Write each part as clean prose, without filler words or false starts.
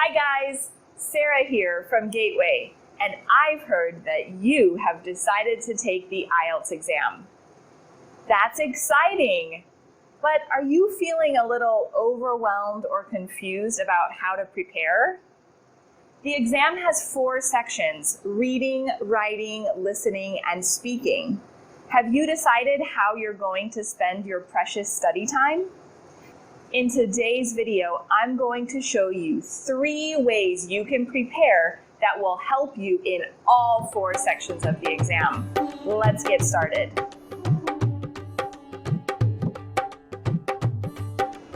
Hi guys, Sarah here from Gateway, and I've heard that you have decided to take the IELTS exam. That's exciting! But are you feeling a little overwhelmed or confused about how to prepare? The exam has 4 sections: reading, writing, listening, and speaking. Have you decided how you're going to spend your precious study time? In today's video, I'm going to show you 3 ways you can prepare that will help you in all 4 sections of the exam. Let's get started.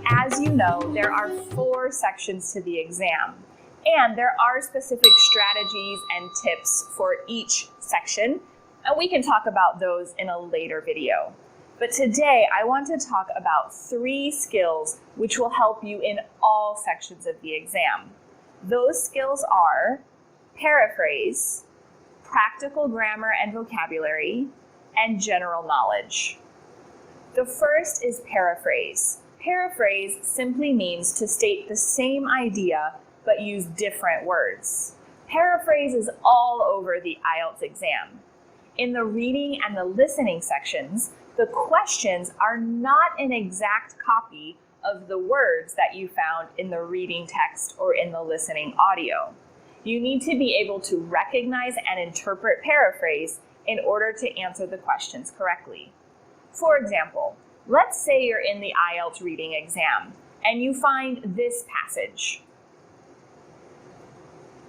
As you know, there are 4 sections to the exam, and there are specific strategies and tips for each section, and we can talk about those in a later video. But today, I want to talk about 3 skills which will help you in all sections of the exam. Those skills are paraphrase, practical grammar and vocabulary, and general knowledge. The first is paraphrase. Paraphrase simply means to state the same idea but use different words. Paraphrase is all over the IELTS exam. In the reading and the listening sections, the questions are not an exact copy of the words that you found in the reading text or in the listening audio. You need to be able to recognize and interpret paraphrase in order to answer the questions correctly. For example, let's say you're in the IELTS reading exam and you find this passage.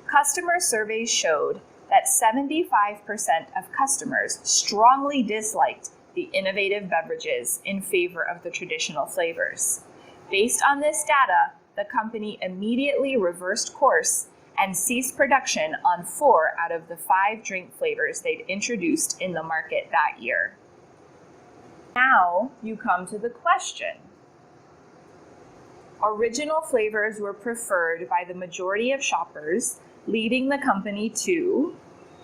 Customer surveys showed that 75% of customers strongly disliked the innovative beverages in favor of the traditional flavors. Based on this data, the company immediately reversed course and ceased production on 4 out of the 5 drink flavors they'd introduced in the market that year. Now you come to the question. Original flavors were preferred by the majority of shoppers, leading the company to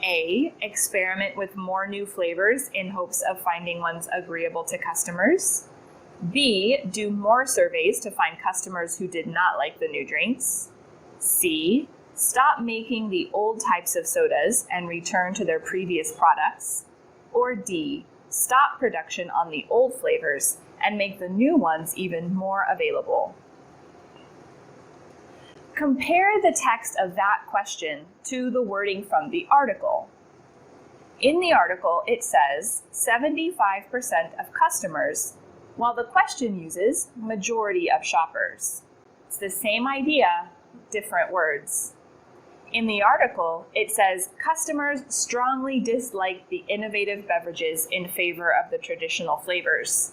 A, experiment with more new flavors in hopes of finding ones agreeable to customers. B, do more surveys to find customers who did not like the new drinks. C, stop making the old types of sodas and return to their previous products. Or D, stop production on the old flavors and make the new ones even more available. Compare the text of that question to the wording from the article. In the article, it says 75% of customers, while the question uses majority of shoppers. It's the same idea, different words. In the article, it says customers strongly disliked the innovative beverages in favor of the traditional flavors.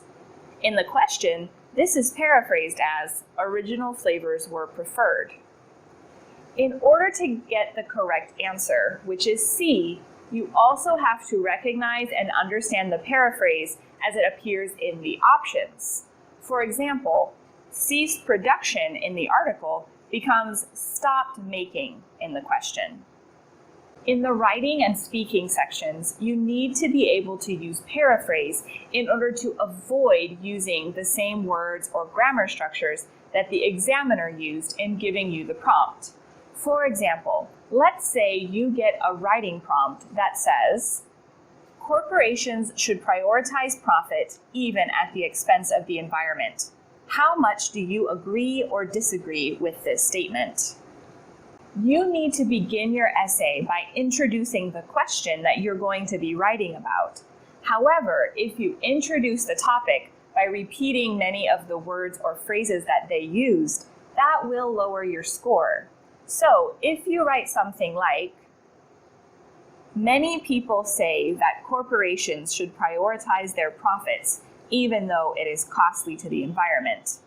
In the question, this is paraphrased as original flavors were preferred. In order to get the correct answer, which is C, you also have to recognize and understand the paraphrase as it appears in the options. For example, ceased production in the article becomes stopped making in the question. In the writing and speaking sections, you need to be able to use paraphrase in order to avoid using the same words or grammar structures that the examiner used in giving you the prompt. For example, let's say you get a writing prompt that says, corporations should prioritize profit even at the expense of the environment. How much do you agree or disagree with this statement? You need to begin your essay by introducing the question that you're going to be writing about. However, if you introduce the topic by repeating many of the words or phrases that they used, that will lower your score. So if you write something like, many people say that corporations should prioritize their profits even though it is costly to the environment.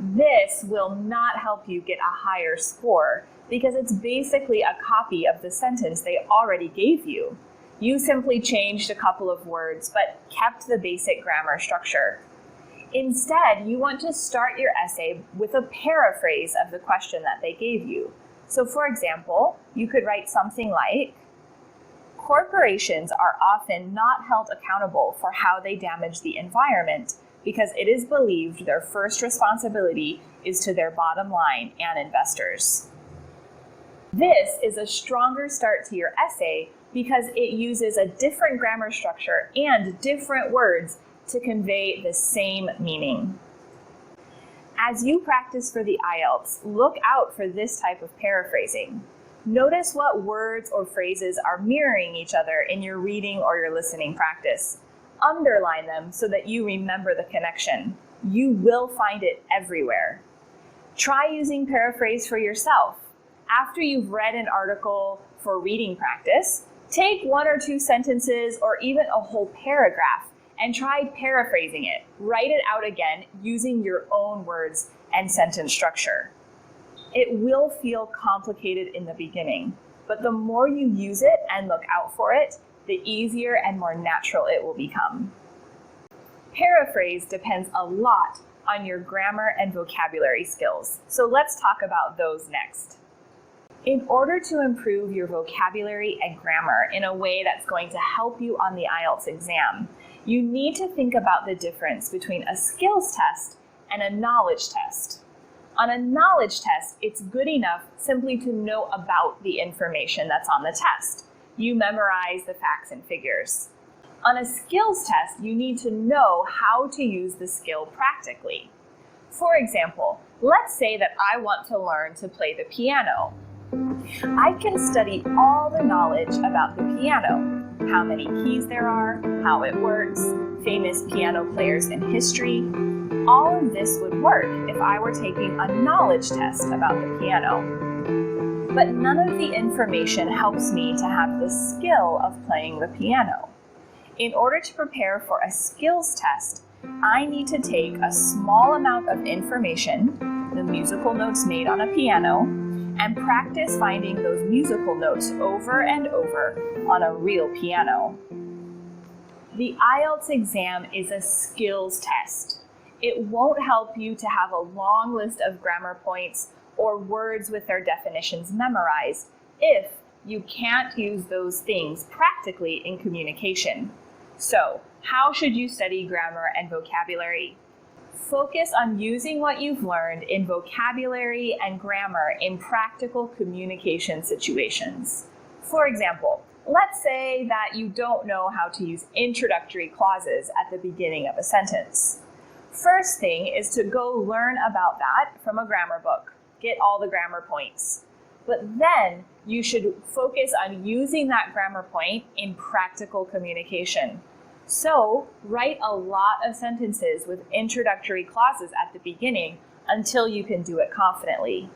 This will not help you get a higher score because it's basically a copy of the sentence they already gave you. You simply changed a couple of words but kept the basic grammar structure. Instead, you want to start your essay with a paraphrase of the question that they gave you. So for example, you could write something like, corporations are often not held accountable for how they damage the environment because it is believed their first responsibility is to their bottom line and investors. This is a stronger start to your essay because it uses a different grammar structure and different words to convey the same meaning. As you practice for the IELTS, look out for this type of paraphrasing. Notice what words or phrases are mirroring each other in your reading or your listening practice. Underline them so that you remember the connection. You will find it everywhere. Try using paraphrase for yourself. After you've read an article for reading practice, take 1 or 2 sentences or even a whole paragraph and try paraphrasing it. Write it out again using your own words and sentence structure. It will feel complicated in the beginning, but the more you use it and look out for it, the easier and more natural it will become. Paraphrase depends a lot on your grammar and vocabulary skills, so let's talk about those next. In order to improve your vocabulary and grammar in a way that's going to help you on the IELTS exam, you need to think about the difference between a skills test and a knowledge test. On a knowledge test, it's good enough simply to know about the information that's on the test. You memorize the facts and figures. On a skills test, you need to know how to use the skill practically. For example, let's say that I want to learn to play the piano. I can study all the knowledge about the piano, how many keys there are, how it works, famous piano players in history. All of this would work if I were taking a knowledge test about the piano. But none of the information helps me to have the skill of playing the piano. In order to prepare for a skills test, I need to take a small amount of information, the musical notes made on a piano, and practice finding those musical notes over and over on a real piano. The IELTS exam is a skills test. It won't help you to have a long list of grammar points or words with their definitions memorized if you can't use those things practically in communication. So, how should you study grammar and vocabulary? Focus on using what you've learned in vocabulary and grammar in practical communication situations. For example, let's say that you don't know how to use introductory clauses at the beginning of a sentence. First thing is to go learn about that from a grammar book. Get all the grammar points. But then you should focus on using that grammar point in practical communication. So, write a lot of sentences with introductory clauses at the beginning until you can do it confidently.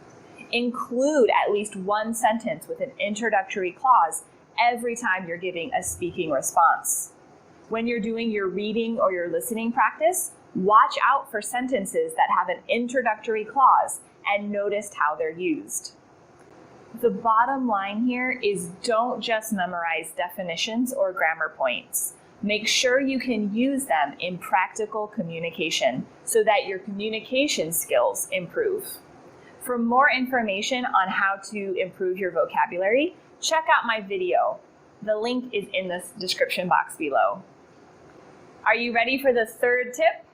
Include at least 1 sentence with an introductory clause every time you're giving a speaking response. When you're doing your reading or your listening practice, watch out for sentences that have an introductory clause and notice how they're used. The bottom line here is don't just memorize definitions or grammar points. Make sure you can use them in practical communication so that your communication skills improve. For more information on how to improve your vocabulary, check out my video. The link is in the description box below. Are you ready for the 3rd tip?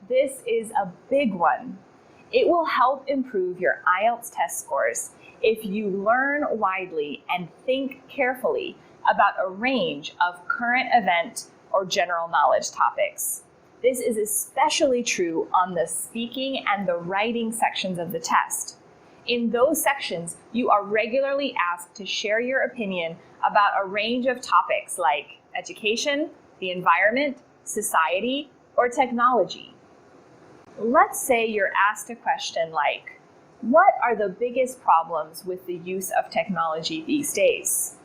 This is a big one. It will help improve your IELTS test scores if you learn widely and think carefully about a range of current event or general knowledge topics. This is especially true on the speaking and the writing sections of the test. In those sections, you are regularly asked to share your opinion about a range of topics like education, the environment, society, or technology. Let's say you're asked a question like, what are the biggest problems with the use of technology these days?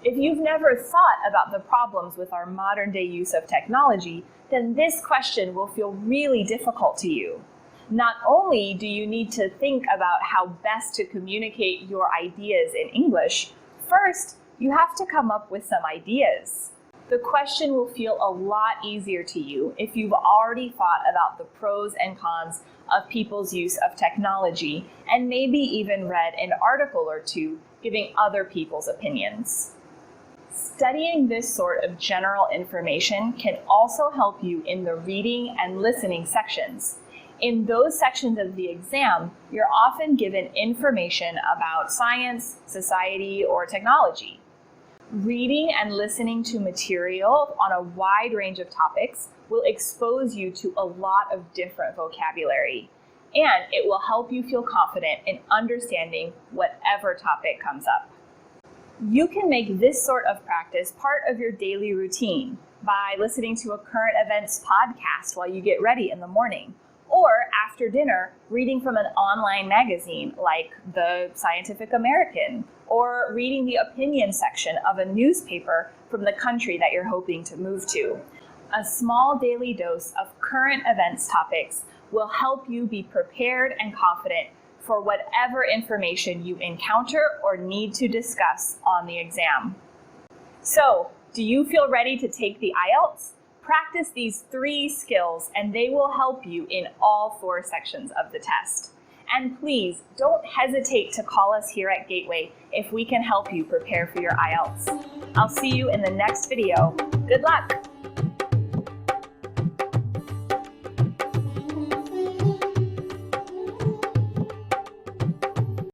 If you've never thought about the problems with our modern day use of technology, then this question will feel really difficult to you. Not only do you need to think about how best to communicate your ideas in English, first, you have to come up with some ideas. The question will feel a lot easier to you if you've already thought about the pros and cons of people's use of technology and maybe even read an article or 2 giving other people's opinions. Studying this sort of general information can also help you in the reading and listening sections. In those sections of the exam, you're often given information about science, society, or technology. Reading and listening to material on a wide range of topics will expose you to a lot of different vocabulary, and it will help you feel confident in understanding whatever topic comes up. You can make this sort of practice part of your daily routine by listening to a current events podcast while you get ready in the morning, or after dinner, reading from an online magazine like the Scientific American, or reading the opinion section of a newspaper from the country that you're hoping to move to. A small daily dose of current events topics will help you be prepared and confident for whatever information you encounter or need to discuss on the exam. So, do you feel ready to take the IELTS? Practice these 3 skills and they will help you in all 4 sections of the test. And please, don't hesitate to call us here at Gateway if we can help you prepare for your IELTS. I'll see you in the next video. Good luck!